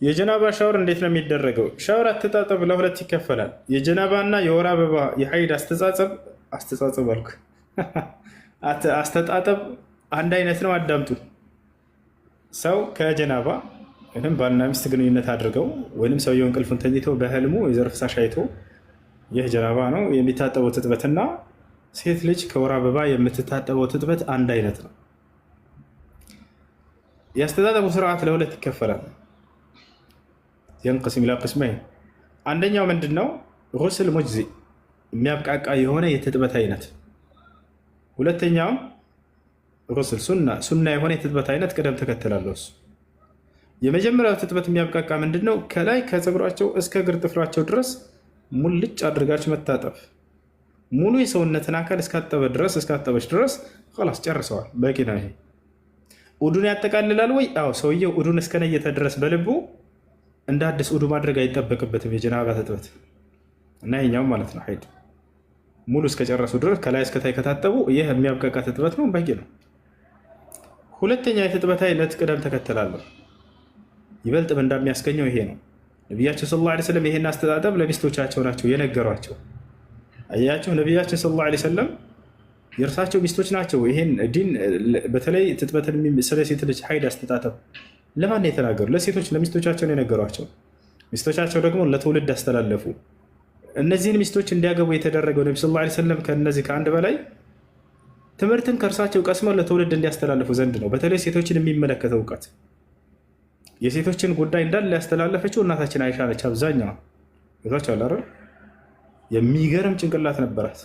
የጀናባ ሻወር እንዴት ነው የሚደረገው? ሻወር አተጣጠብ ለሁለት ይከፈላል። የጀናባና የወር አበባ የሀይድ አስተጣጠብ አልኩ አስተጣጠብ አንድ አይነት ነው። አዳምጡ። ሰው ከጀናባ ወይም ባልና ሚስት ግንኙነት አድርገው ወይም ሰውየው እንቅልፉን ተኝቶ በህልሙ የዘር ፍሳሽ አይቶ ይህ ጀናባ ነው የሚታጠበው ትጥበትና ሴት ልጅ ከወር አበባ የምትታጠበው ትጥበት አንድ አይነት ነው። የአስተጣጠቡ ስርዓት ለሁለት ይከፈላል። ينقسم إلى قسمين አንደኛው ምንድነው? ጉስል ሙጅዚ የሚያብቃቃ የሆነ የትጥበት አይነት። ሁለተኛው ጉስል ሱና የሆነ የትጥበት አይነት ቅደም ተከተል አለው። የመጀመሪያው ትጥበት የሚያብቃቃ ምንድነው? ከላይ ከፀጉራቸው እስከ እግር ጥፍራቸው ድረስ ሙልጭ አድርጋችሁ መታጠብ። ሙሉ የሰውነትን አካል እስካጠበች ድረስ خلاص ጨርሰዋል፣ በቂ ነው። ይሄ ኡዱን ያጠቃልላል ወይ? አዎ። ሰውየው ኡዱን እስከነየተ ድረስ በልቡ እንደ አዲስ ውዱ ማድረግ አይጠበቅበትም የጀናባ ትጥበት እና ይሄኛው ማለት ነው ሀይድ ሙሉ እስከጨረሱ ድረስ ከላይ እስከታይ ከታጠቡ ይህ የሚያብቃቃ ትጥበት ነው፣ በቂ ነው። ሁለተኛ የትጥበት አይነት ቅደም ተከተላለሁ ይበልጥ እንደሚያስገኘው ይሄ ነው። ነቢያችን ሰለላሁ ዐለይሂ ወሰለም ይሄን አስተጣጠብ ለሚስቶቻቸው ናቸው የነገሯቸው። አያቸው ነቢያችን ሰለላሁ ዐለይሂ ወሰለም የእርሳቸው ሚስቶች ናቸው ይሄን ዲን በተለይ ትጥበትን ስለ ሴት ልጅ ሀይድ አስተጣጠብ ለማን የተናገሩ? ለሴቶች ለሚስቶቻቸው ነው የነገሯቸው። ሚስቶቻቸው ደግሞ ለትውልድ አስተላለፉ። እነዚህን ሚስቶች እንዲያገቡ የተደረገው ነቢ ሰለላሁ ዐለይሂ ወሰለም ከነዚህ ከአንድ በላይ ትምህርትን ከእርሳቸው ቀስመው ለትውልድ እንዲያስተላልፉ ዘንድ ነው። በተለይ ሴቶችን የሚመለከተው እውቀት የሴቶችን ጉዳይ እንዳለ ያስተላለፈችው እናታችን አይሻ ነች። አብዛኛዋ ቤታቸው አለ የሚገርም ጭንቅላት ነበራት።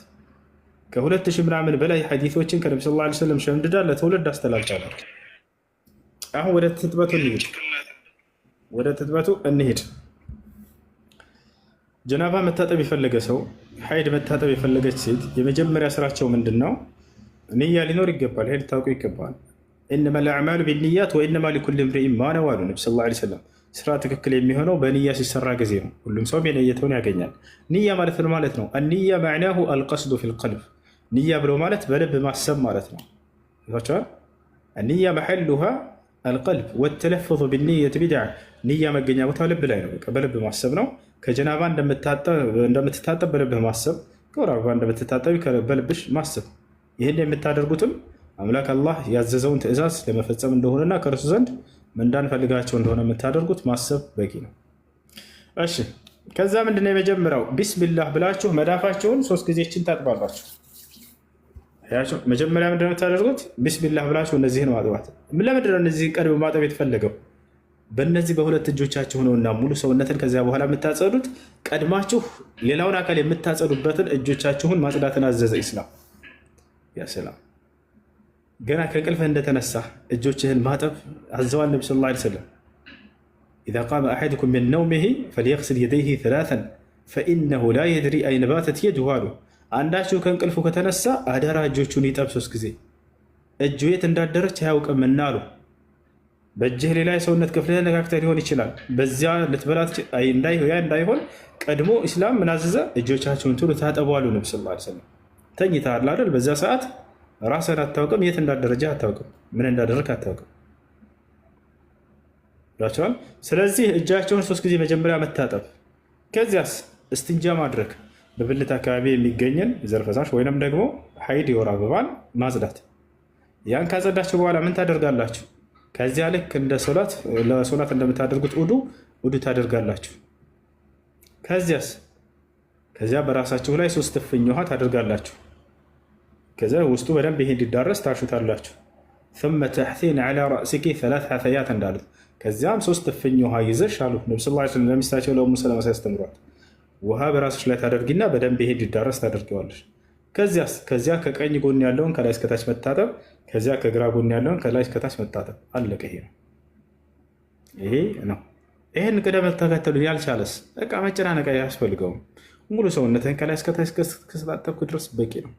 ከ2000 ምናምን በላይ ሐዲሶችን ከነቢ ሰለላሁ ዐለይሂ ወሰለም ሸምድዳ ለትውልድ አስተላልፋለች። አሁን ወደ ትጥበቱ እንሂድ። ጀናባ መታጠብ የፈለገ ሰው ሀይድ መታጠብ የፈለገች ሴት የመጀመሪያ ስራቸው ምንድን ነው? ንያ ሊኖር ይገባል። ይሄ ልታውቁ ይገባል። ኢነማ ልአዕማሉ ቢንያት ወኢነማ ሊኩሊ እምሪኢን ማ ነዋ አሉ ነቢ ሰለላሁ ዐለይሂ ወሰለም። ስራ ትክክል የሚሆነው በንያ ሲሰራ ጊዜ ነው። ሁሉም ሰው የነየተውን ያገኛል። ንያ ማለት ነው ማለት ነው። አንያ መዕናሁ አልቀስዱ ፊል ቀልብ። ንያ ብሎ ማለት በልብ ማሰብ ማለት ነው። አንያ መሐሉሃ አልቀልብ ወተለፈዙ ቢንየት ቢድዓ። ንያ መገኛ ቦታ ልብ ላይ ነው። በልብ ማሰብ ነው። ከጀናባ እንደምትታጠብ በልብ ማሰብ፣ ከወር አበባ እንደምትታጠቢ በልብሽ ማሰብ። ይህን የምታደርጉትም አምላክ አላህ ያዘዘውን ትእዛዝ ለመፈጸም እንደሆነና ከእርሱ ዘንድ ምንዳን ፈልጋቸው እንደሆነ የምታደርጉት ማሰብ በቂ ነው። እሺ፣ ከዛ ምንድነው የመጀመሪያው? ቢስሚላህ ብላችሁ መዳፋችሁን 3 ጊዜችን ታጥባላችሁ። መጀመሪያ ምንድነው የምታደርጉት? ቢስሚላህ ብላችሁ እነዚህን ማጥባት። ለምንድነው እነዚህን ቀድሞ ማጠብ የተፈለገው? በእነዚህ በሁለት እጆቻችሁ ነውና ሙሉ ሰውነትን ከዚያ በኋላ የምታጸዱት። ቀድማችሁ ሌላውን አካል የምታጸዱበትን እጆቻችሁን ማጽዳትን አዘዘ ኢስላም። ያ ሰላም፣ ገና ከእንቅልፍህ እንደተነሳ እጆችህን ማጠብ አዘዋል ነቢ ሰለላሁ ዐለይሂ ወሰለም። ኢዛ ቃመ አሐዱኩም ሚን ነውሚሂ ፈልየግሲል የደይሂ ሰላሰን ፈኢነሁ ላ የድሪ አይነ ባተት የድሁ አሉ። አንዳችሁ ከእንቅልፉ ከተነሳ አደራ እጆቹን ይጠብ 3 ጊዜ። እጁ የት እንዳደረች አያውቅምና አሉ። በእጅህ ሌላ የሰውነት ክፍልህ ነካክተህ ሊሆን ይችላል። በዚያ ልትበላት እንዳይሆን ቀድሞ ኢስላም ምን አዘዘ? እጆቻችሁን ቶሎ ታጠቡ አሉ ነቢ ሰለላሁ ዐለይሂ ወሰለም። ተኝተሃል አይደል? በዚያ ሰዓት ራስህን አታውቅም፣ የት እንዳደረጀ አታውቅም፣ ምን እንዳደረግ አታውቅም። ላቸዋል። ስለዚህ እጃቸውን 3 ጊዜ መጀመሪያ መታጠብ፣ ከዚያስ እስትንጃ ማድረግ፣ በብልት አካባቢ የሚገኝን ዘር ፈሳሽ ወይንም ደግሞ ሀይድ የወር አበባን ማጽዳት። ያን ካጸዳችሁ በኋላ ምን ታደርጋላችሁ? ከዚያ ልክ እንደ ለሶላት እንደምታደርጉት ውዱ ታደርጋላችሁ። ከዚያ በራሳችሁ ላይ 3 እፍኝ ውሃ ታደርጋላችሁ። ከዚያ ውስጡ በደንብ ይሄ እንዲዳረስ ታሹታላችሁ። ثم تحثين على رأسك 3 حثيات እንዳሉት ከዚያም 3 እፍኝ ውሃ ይዘሽ አሉ ነብዩ ሰለላሁ ዐለይሂ ወሰለም ለሚስታቸው ለኡሙ ሰለማ ሲያስተምሯት። ውሃ በራስሽ ላይ ታደርጊና በደንብ ይሄ እንዲዳረስ ታደርጊዋለሽ። ከዚያ ከቀኝ ጎን ያለውን ከላይ እስከታች መታጠብ፣ ከዚያ ከግራ ጎን ያለውን ከላይ እስከታች መታጠብ። አለቀ። ይሄ ነው። ይሄን ቅደም ተከተሉን ያልቻለስ በቃ መጨናነቅ አያስፈልገውም። ሙሉ ሰውነትህን ከላይ እስከታች እስከታጠብክ ድረስ በቂ ነው።